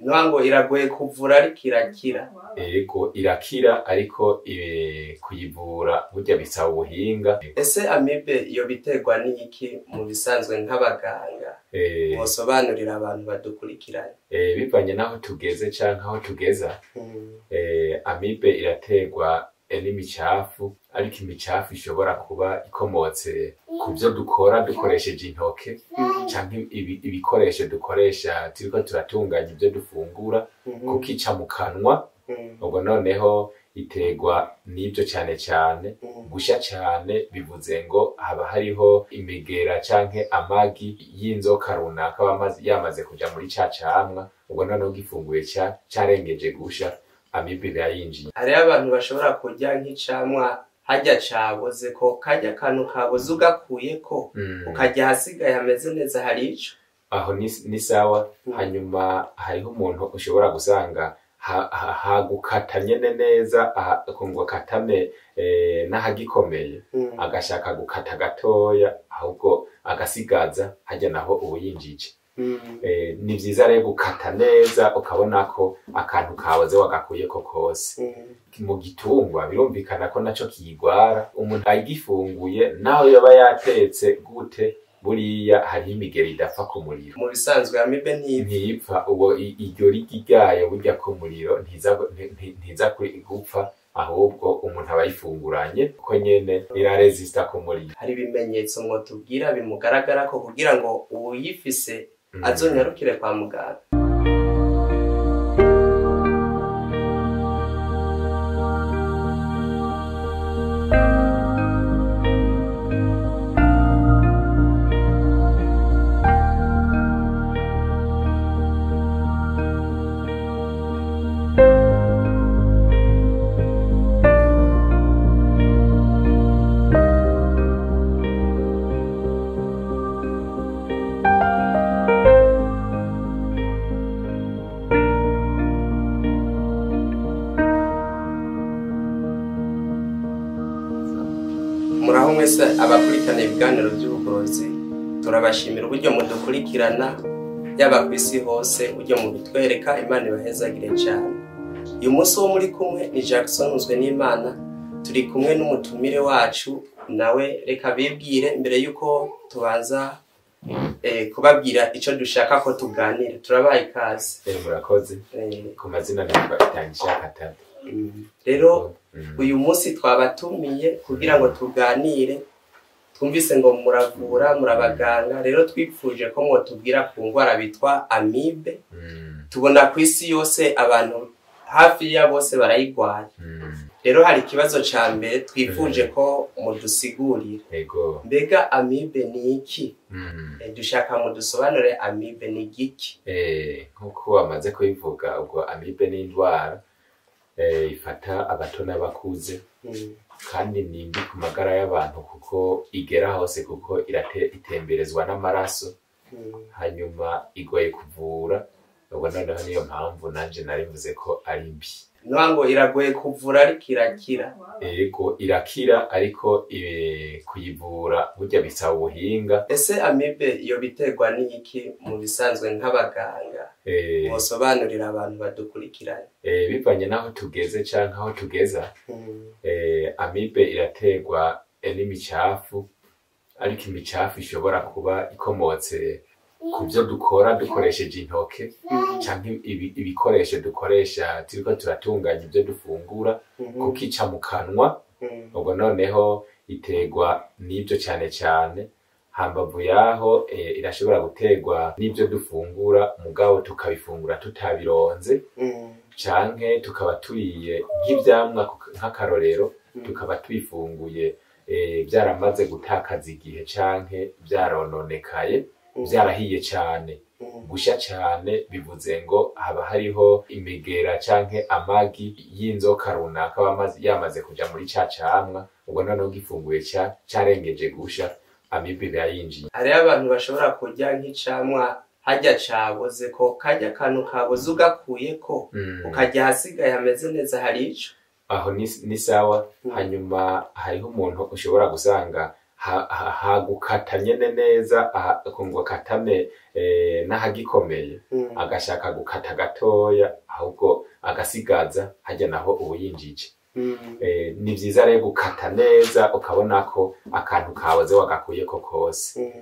Nwango iragoye kuvura ariko irakira. Ego irakira ariko kuyivura burya bisaba ubuhinga. Ese amibe iyo biterwa n'iki mu bisanzwe nk'abaganga? Musobanurira abantu badukurikiranye. Bivanye naho tugeze canke aho tugeza. Amibe iraterwa n'imicafu, ariko imicafu ishobora kuba ikomotse ku byo dukora dukoresheje intoke canke ibikoresho dukoresha turiko turatunganya ibyo dufungura, kuko ica mu kanwa. Ubwo noneho iterwa n'ibyo cyane gusha cyane, bivuze ngo haba hariho imigera canke amagi y'inzoka runaka yamaze kuja muri ca camwa. Ubwo noneho gifunguye carengeje gusha, amibe irayinjiye. Hariho abantu bashobora kurya nk'icamwa harya caboze, ko karya kantu kaboze ugakuyeko ukarya hasigaye hameze neza, hari ico aho ni sawa. Hanyuma hariho umuntu ushobora gusanga hagukata nyene neza, akumva katame n'ahagikomeye, agashaka gukata gatoya ahubwo agasigaza harya naho ubuyinjije. Ni vyiza rero gukata neza ukabona ko akantu kaboze wagakuyeko kose. Mu gitungwa birumvikana ko naco kiyigwara, umuntu agifunguye naho yaba yatetse gute, buriya hari imigeri idapfa ku muriro. Mu bisanzwe amibe ntipfa, uwo iryo rigi ryayo burya ku muriro ntiza gupfa, ahubwo umuntu aba yifunguranye kuko nyene iraresista ku muriro. Hari ibimenyetso mwotubwira bimugaragara ko kugira ngo uwuyifise azonyarukire kwa muganga? Muraho mwese abakurikirana ibiganiro by'ubugorozi, turabashimira uburyo mudukurikirana yaba ku isi hose, uburyo mubitwereka. Imana ibahezagire cyane. Uyu munsi wo muri kumwe ni Jackson uzwe n'Imana, turi kumwe n'umutumire wacu, nawe reka bibwire mbere yuko tubanza kubabwira ico dushaka ko tuganira. Turabaye ikaze. Murakoze. Ku mazina nitwa Katari. Rero uyu munsi twabatumiye kugira ngo tuganire. Twumvise ngo muravura, murabaganga, rero twipfuje ko mwotubwira ku ngwara bitwa amibe. Tubona ku isi yose abantu hafi ya bose barayigwaye. Rero hari ikibazo ca mbere twifuje ko mudusigurira. Mbega amibe ni iki? Dushaka mudusobanure amibe ni giki? Nkuko wamaze kubivuga, ubwo amibe ni indwara ifata abato n'abakuze, kandi ni mbi ku magara y'abantu kuko igera hose, kuko itemberezwa n'amaraso, hanyuma igoye kuvura. Ubwo noneho niyo mpamvu nanje narivuze ko ari mbi. Nwango iragoye kuvura ariko irakira. Ego irakira ariko kuyivura burya bisaba ubuhinga. Ese amibe iyo biterwa n'iki mu bisanzwe nk'abaganga? Musobanurira abantu badukurikiranye. Bivanye naho tugeze canke aho tugeza. Amibe iraterwa n'imicafu, ariko imicafu ishobora kuba ikomotse ku byo dukora dukoresheje intoke canke ibikoresho dukoresha turiko turatunganya ibyo dufungura, kuko ica mu kanwa. Ubwo noneho iterwa n'ibyo cyane. Hambavu yaho irashobora guterwa n'ibyo dufungura, mugabo tukabifungura tutabironze, canke tukaba turiye nk'ivyamwa nk'akarorero, tukaba twifunguye byaramaze gutakaza igihe canke byarononekaye, byarahiye cyane gusha cyane, bivuze ngo haba hariho imigera canke amagi y'inzoka runaka yamaze kuja muri ca camwa. Ubwo noneho gifunguye carengeje gusha, amibe irayinjiye. Hariho abantu bashobora kurya nk'icamwa harya caboze, ko karya kantu kaboze ugakuyeko ukarya hasigaye hameze neza, hari ico aho ni sawa. Hanyuma hariho umuntu ushobora gusanga hagukata nyene neza ngo akatane n'ahagikomeye agashaka gukata gatoya ahubwo agasigaza hajya naho ubuyinjije. Ni vyiza rero gukata neza ukabona ko akantu kaboze wagakuyeko kose.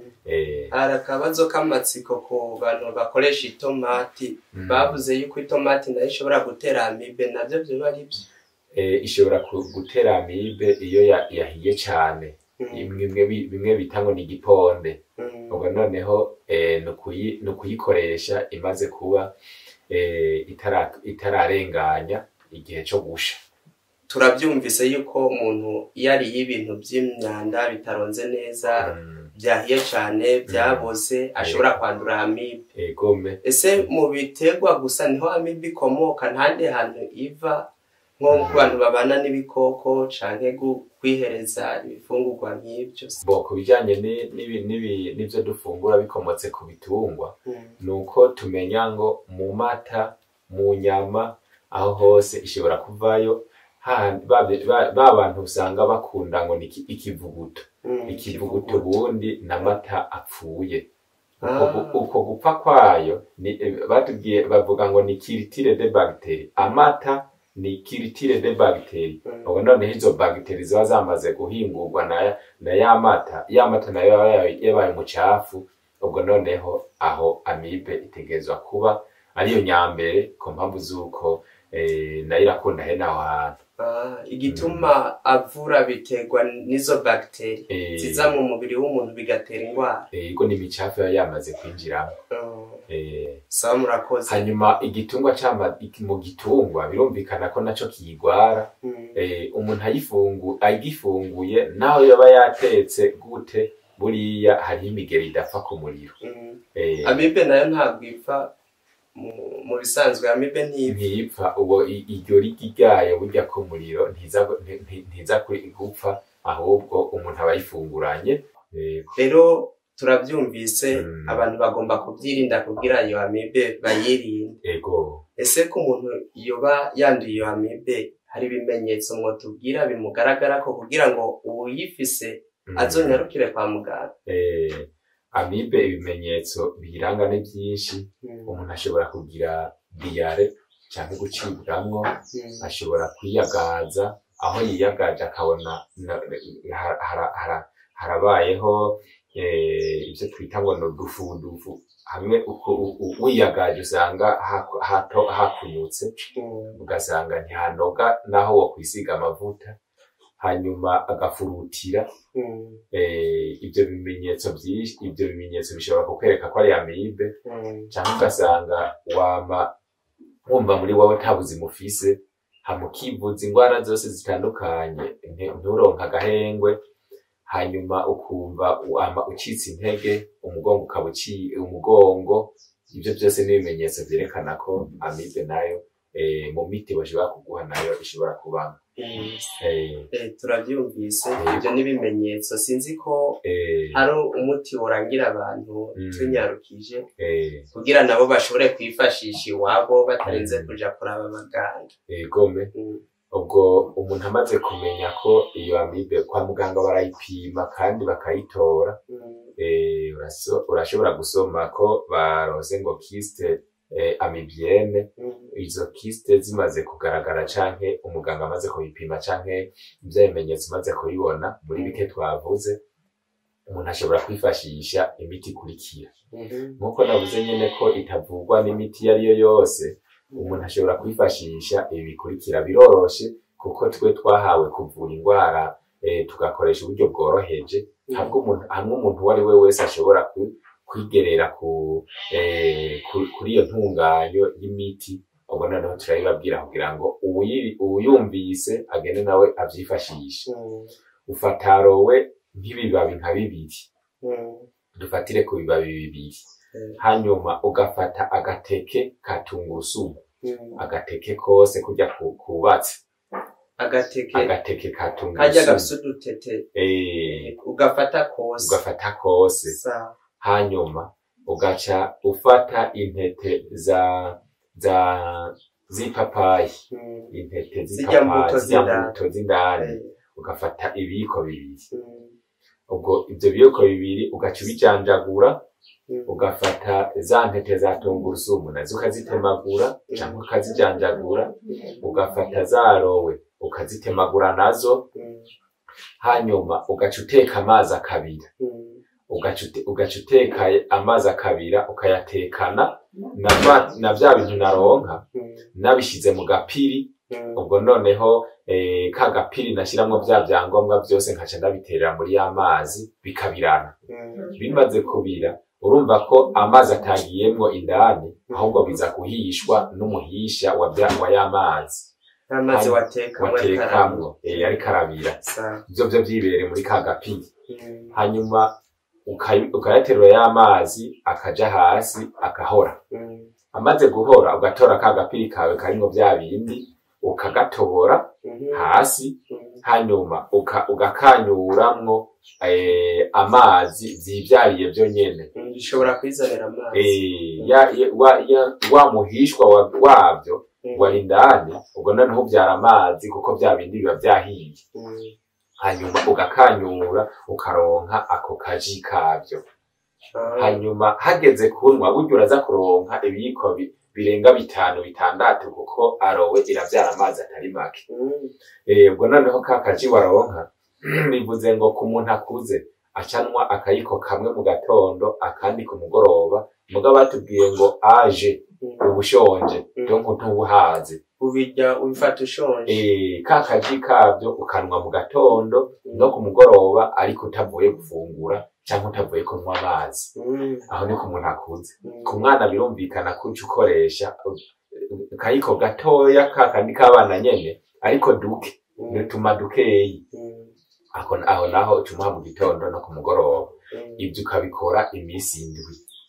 Hari akabazo k'amatsiko ku bantu bakoresha itomati, bavuze yuko itomati nayo ishobora gutera amibe, navyo vyoba ari vyo? Ishobora gutera amibe iyo yahiye cane, bimwe bita ngo ni igiponde. Ubwo noneho nukuyikoresha imaze kuba itararenganya igihe co gusha. Turavyumvise yuko umuntu iyo ariye ibintu vy'imyanda bitaronze neza, vyahiye cane, vyaboze, ashobora kwandura amibe. Egome. Ese mu biterwa gusa niho amibe ikomoka, ntahandi hantu iva, nko ku bantu babana n'ibikoko canke kwihereza ibifungurwa nk'ivyo? Ku bijanye n'ivyo dufungura bikomotse ku bitungwa, nuko tumenya ngo mu mata, mu nyama, aho hose ishobora kuvayo. Ba bantu usanga bakunda ngo ni ikivuguto. Ikivuguto ubundi n'amata apfuye. Uko gupfa kwayo bavuga ngo ni kiritire de bagiteri. Amata ni kiritire de bagiteri. Ubu noneho izo bagiteri ziba zamaze guhingurwa na ya mata nayo yabaye umucafu. Ubwo noneho aho amibe itegerezwa kuba ariyo nyambere ku mpamvu z'uko nayo irakunda hene aho hantu. Igituma avura biterwa n'izo bagiteri ziza mu mubiri w'umuntu bigatera indwara. Yego, ni imicafu yamaze kwinjiramo. Sawa, murakoze. Hanyuma igitungwa mu gitungwa birumvikana ko naco kiyigwara. Umuntu agifunguye naho yaba yatetse gute, buriya hariho imigeri idapfa ku muriro. Amibe nayo ntabwo ipfa. Mu bisanzwe amibe ntipfa. Uwo iryo rigi ryayo burya ku muriro ntiza gupfa, ahubwo umuntu aba yifunguranye. Rero turavyumvise, abantu bagomba kubyirinda kugira iyo amibe bayirinde. Ego. Ese ko umuntu yoba yanduye iyo amibe, hari ibimenyetso mwotubwira bimugaragara ko kugira ngo uwuyifise azonyarukire kwa muganga? Amibe ibimenyetso biyiranga ni byinshi. Umuntu ashobora kugira diare cyangwa gucibwamwo, ashobora kwiyagaza, aho yiyagaje akabona harabayeho ivyo twita ngo no dufundufu, hamwe wiyagaje usanga hakunyutse, ugasanga ntihanoga naho wo kwisiga amavuta, hanyuma agafurutira. Ibyo bimenyetso bishobora kukwereka ko ari amibe. Cyangwa ugasanga wumva muri wowe nta buzima ufise, hamukivuza indwara zose zitandukanye, nturonka agahengwe, hanyuma ukumva ucitse intege, umugongo ukaba uciye umugongo. Ibyo byose ni ibimenyetso vyerekana ko amibe nayo mu miti bashobora kuguha nayo ishobora kubamo. Turavyumvise, ibyo ni ibimenyetso. Sinzi ko hari umuti worangira abantu tunyarukije kugira nabo bashobore kwifashisha iwabo batarinze kuja kuraba abaganga. Egome. Ubwo umuntu amaze kumenya ko iyo amibe, kwa muganga barayipima kandi bakayitora. Urashobora gusoma ko barose ngo kiste amibienne. Izo kiste zimaze kugaragara canke umuganga amaze kubipima canke ivyo bimenyetso maze kubibona muri bike twavuze, umuntu ashobora kwifashisha imiti ikurikira. Nkuko navuze nyene ko itavugwa n'imiti iyo ariyo yose, umuntu ashobora kwifashisha ibi bikurikira. Biroroshe kuko twe twahawe kuvura indwara tugakoresha uburyo bworoheje. Hamwe umuntu uwo ari we wese ashobora kwigerera kuri iyo ntunganyo y'imiti. Ubwo noneho turabibabwira kugira ngo uwuyumvise agende nawe avyifashishe. Ufata rowe nk'ibibabi nka 2, dufatire ku bibabi 2, hanyuma ugafata agateke ka tungurusumu, agateke kose kujya kubatse, agateke ka tungurusumu kajya gafite ugafata kose, hanyuma ugaca ufata intete z'ipapayi, intete z'ipapayi z'imbuto z'indani, ugafata ibiyiko 2, ubwo ivyo biyiko bibiri ugaca ubijanjagura ugafata za ntete za tungurusumu nazo ukazitemagura cyangwa ukazijanjagura ugafata za rowe ukazitemagura nazo hanyuma ugaca uteka amazi akabira ugaca uteka amazi akabira ukayatekana na vya bintu naronka nabishize mu gapiri ubwo noneho ka gapiri nashiramwo vya vyangombwa vyose nkaca ndabiterera muri ya mazi bikabirana bimaze kubira urumva ko amazi atagiyemwo indani ahubwo biza kuhishwa n'umuhisha wa ya mazi amazi watekamwo yari karabira ivyo vyibere muri ka gapiri hanyuma ukayaterura ya mazi akaja hasi akahora amaze guhora ugatora ka gapiri kawe karimwo vya bindi ukagatobora hasi hanyuma ugakanyuramwo amazi vyivyariye vyo nyene bishobora kwizanira amazi wa muhishwa wavyo wari indani ubwo noneho uvyara amazi kuko vya bindi biba vyahiye hanyuma ugakanyura ukaronka ako kaji kavyo hanyuma hageze kunwa burya uraza kuronka ibiyiko birenga 5-6 kuko arowe iravyara amazi atari make ubwo noneho ka kaji waronka bivuze ngo ku muntu akuze acanwa akayiko kamwe mu gatondo akandi ku mugoroba muga batubwiye ngo aje ubushonje donc ntubuhaze ubijya ubifata ushonje ka kaji kavyo ukanwa mu gatondo no ku mugoroba ariko utavuye gufungura cyangwa utavuye kunywa amazi aho ni ku muntu akuze ku mwana birumvikana ko ukoresha kayiko gatoya kakandi kabana nyene ariko duke nituma dukeyi aho naho tumuha mu gitondo no ku mugoroba ibyo ukabikora iminsi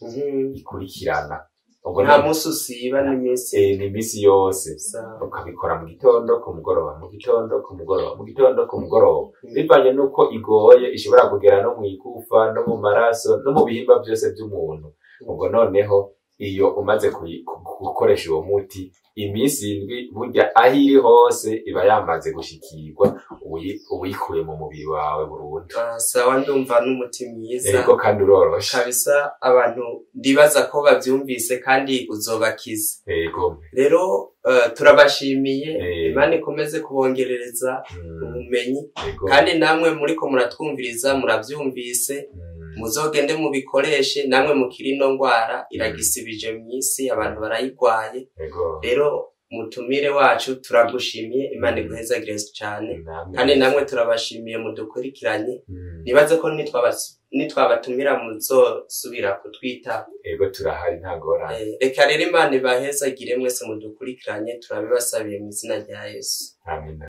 7 ikurikirana ubwo nta munsi usiba n'imisi yose ukabikora mu gitondo ku mugoroba mu gitondo ku mugoroba mu gitondo ku mugoroba bivanye nuko igoye ishobora kugera no mu igufa no mu maraso no mu bihimba byose by'umuntu ubwo noneho iyo umaze gukoresha uwo muti iminsi 7 burya ahiri hose iba yamaze gushikirwa uyikuye mu mubiri wawe burundu sawa ndumva n'umuti mwiza ego kandi urorosha kabisa abantu ndibaza ko bavyumvise kandi uzobakiza ego rero turabashimiye Imana ikomeze kubongerereza ubumenyi kandi namwe muriko muratwumviriza muravyumvise muzogende mubikoreshe namwe mukiri no ngwara iragisibije mwisi abantu barayigwaye rero mutumire wacu turagushimiye Imana iguhezagire cyane kandi namwe turabashimiye mudukurikiranye nibaze ko nitwabatumira muzosubira kutwita ego turahari ntagorane reka rero Imana ibahezagire mwese mudukurikiranye turabibasabiye mu izina rya Yesu amen.